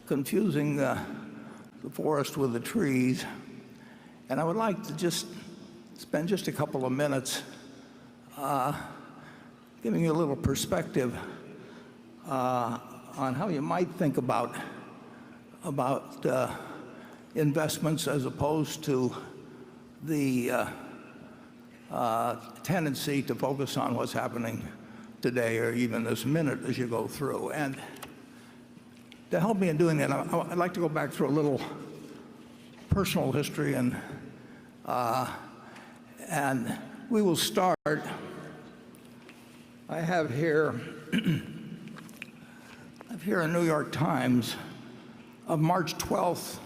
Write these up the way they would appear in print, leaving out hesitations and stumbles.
confusing the forest with the trees. And I would like to just spend just a couple of minutes giving you a little perspective on how you might think about investments as opposed to the tendency to focus on what's happening today or even this minute as you go through. And to help me in doing that, I'd like to go back through a little personal history, and we will start. I have here a New York Times of March 12th,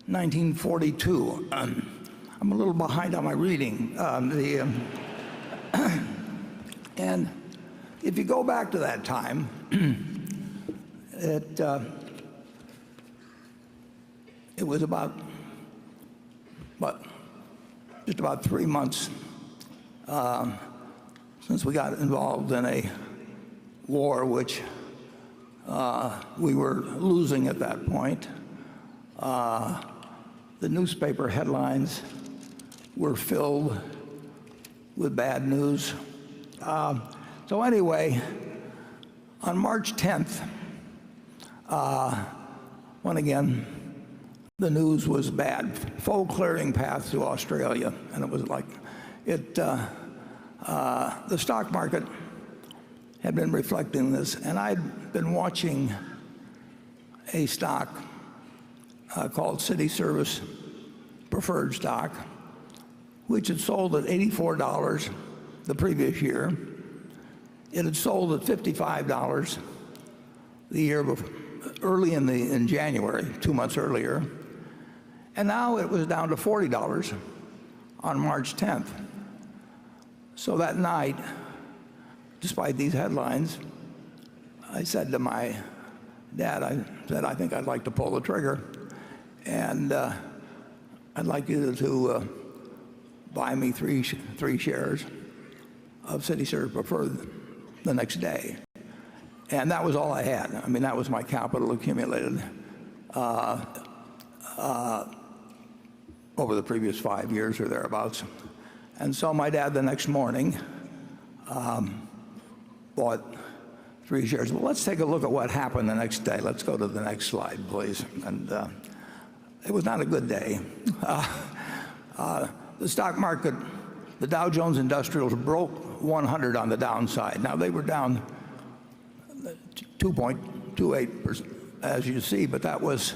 1942. I'm a little behind on my reading. And if you go back to that time, it was just about 3 months since we got involved in a war which we were losing at that point. The newspaper headlines were filled with bad news. So anyway, on March 10th, when again the news was bad, full clearing path to Australia, and it was like the stock market had been reflecting this, and I'd been watching a stock called City Service preferred stock, which had sold at $84 the previous year. It had sold at $55 the year before, early in January, 2 months earlier, and now it was down to $40 on March 10th. So that night, despite these headlines, I said to my dad, I said, I think I'd like to pull the trigger, and I'd like you to buy me three shares of City Service Preferred the next day. And that was all I had. I mean, that was my capital accumulated over the previous 5 years or thereabouts. And so my dad the next morning bought 3 shares. Well, let's take a look at what happened the next day. Let's go to the next slide, please. And it was not a good day. The stock market, the Dow Jones Industrials broke 100 on the downside. Now they were down 2.28%, as you see, but that was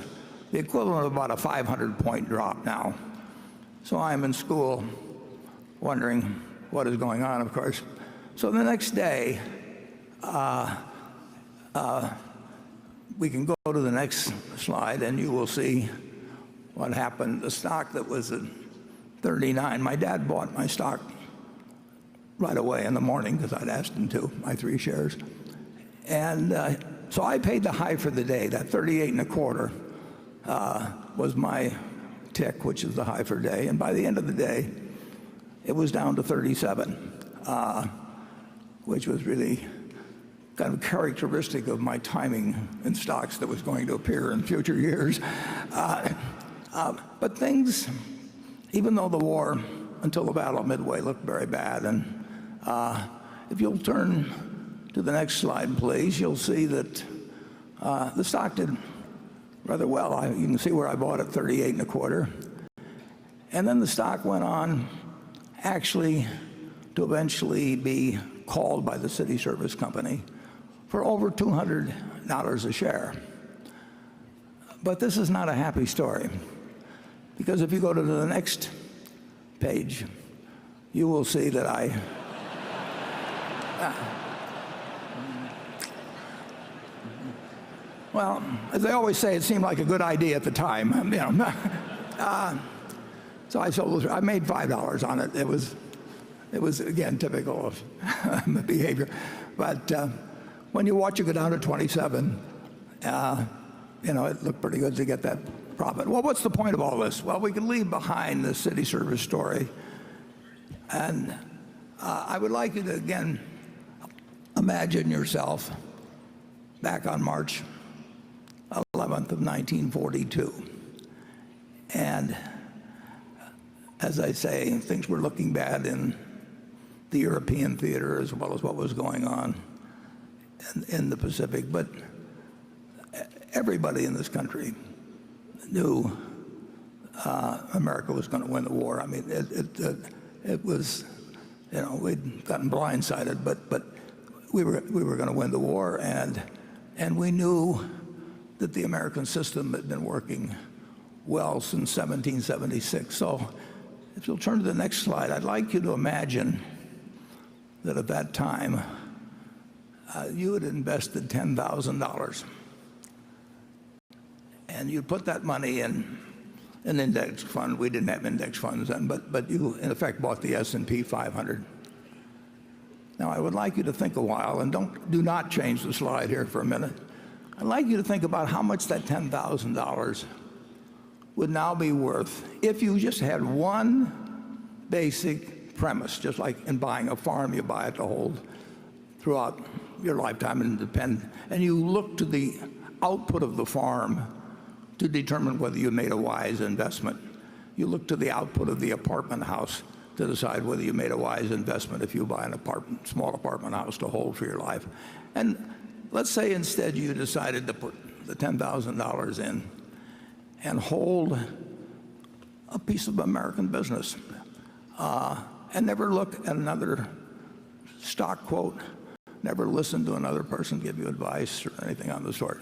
the equivalent of about a 500-point drop now. So I'm in school wondering what is going on, of course. So the next day, we can go to the next slide and you will see what happened. The stock that was at 39, my dad bought my stock right away in the morning because I'd asked him to, my 3 shares. And so I paid the high for the day. That 38 1/4 was my tick, which is the high for the day. And by the end of the day, it was down to 37, which was really kind of characteristic of my timing in stocks that was going to appear in future years. But things, even though the war until the Battle of Midway looked very bad, and if you'll turn to the next slide, please, you'll see that the stock did rather well. You can see where I bought at 38 1/4. And then the stock went on actually to eventually be called by the City Service Company for over $200 a share. But this is not a happy story, because if you go to the next page, you will see that well, as they always say, it seemed like a good idea at the time. So I made $5 on it. It was again typical of behavior. But when you watch it go down to 27, it looked pretty good to get that profit. Well, what's the point of all this? Well, we can leave behind the City Service story, and I would like you to again imagine yourself back on March 11th of 1942. And as I say, things were looking bad in the European theater as well as what was going on in the Pacific. But everybody in this country knew America was going to win the war. I mean, it was, we'd gotten blindsided, but we were going to win the war, and we knew that the American system had been working well since 1776. So if you'll turn to the next slide, I'd like you to imagine that at that time you had invested $10,000 and you put that money in an index fund. We didn't have index funds then, but you in effect bought the S&P 500. Now I would like you to think a while, and do not change the slide here for a minute. I'd like you to think about how much that $10,000 would now be worth if you just had one basic premise, just like in buying a farm, you buy it to hold throughout your lifetime and you look to the output of the farm to determine whether you made a wise investment. You look to the output of the apartment house to decide whether you made a wise investment if you buy an small apartment house to hold for your life. And let's say instead you decided to put the $10,000 in and hold a piece of American business and never look at another stock quote, never listen to another person give you advice or anything on the sort.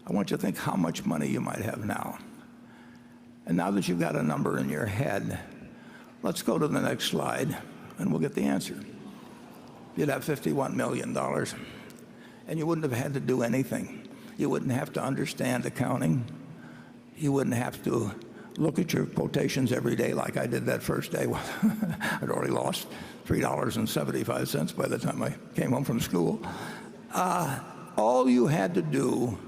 I want you to think how much money you might have now. And now that you've got a number in your head, let's go to the next slide and we'll get the answer. You'd have $51 million and you wouldn't have had to do anything. You wouldn't have to understand accounting. You wouldn't have to look at your quotations every day like I did that first day. I'd already lost $3.75 by the time I came home from school. All you had to do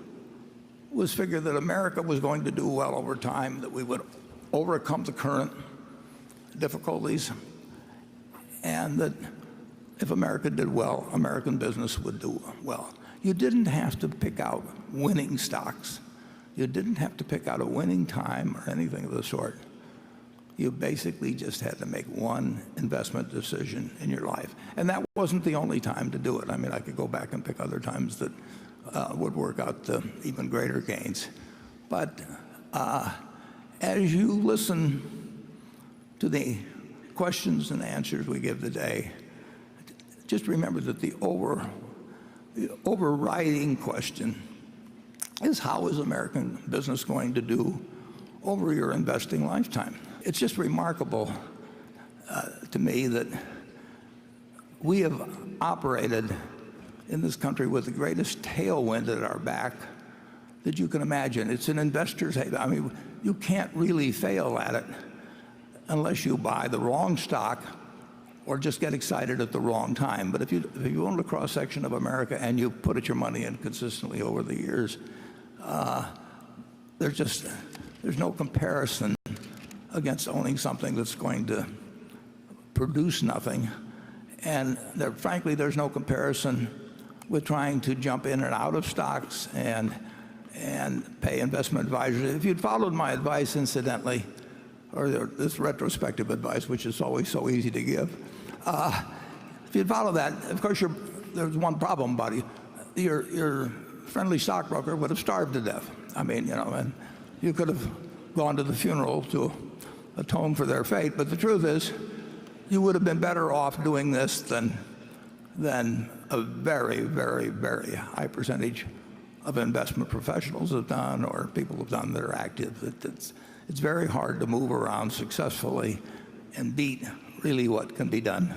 was figure that America was going to do well over time, that we would overcome the current difficulties, and that if America did well, American business would do well. You didn't have to pick out winning stocks. You didn't have to pick out a winning time or anything of the sort. You basically just had to make one investment decision in your life. And that wasn't the only time to do it. I mean, I could go back and pick other times that would work out to even greater gains. But as you listen to the questions and answers we give today, just remember that the overriding question is, how is American business going to do over your investing lifetime? It's just remarkable to me that we have operated in this country with the greatest tailwind at our back that you can imagine. It's an investor's haven. I mean, you can't really fail at it unless you buy the wrong stock or just get excited at the wrong time. But if you own a cross-section of America and you put your money in consistently over the years, there's no comparison against owning something that's going to produce nothing. And frankly, there's no comparison with trying to jump in and out of stocks and pay investment advisors. If you'd followed my advice, incidentally, or this retrospective advice, which is always so easy to give, if you'd follow that, of course, there's one problem about it. Your friendly stockbroker would have starved to death. I mean, and you could have gone to the funeral to atone for their fate, but the truth is, you would have been better off doing this than a very, very, very high percentage of investment professionals have done, or people have done that are active. It's very hard to move around successfully and beat really what can be done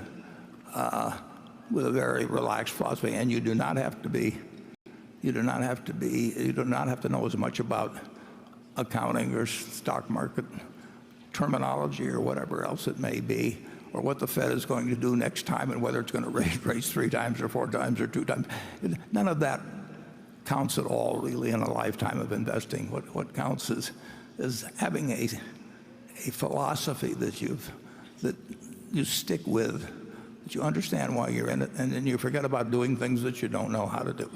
with a very relaxed philosophy. And you do not have to know as much about accounting or stock market terminology or whatever else it may be, or what the Fed is going to do next time and whether it's going to raise rates 3 times or 4 times or 2 times. None of that counts at all, really, in a lifetime of investing. What counts is having a philosophy that you stick with, that you understand why you're in it, and then you forget about doing things that you don't know how to do.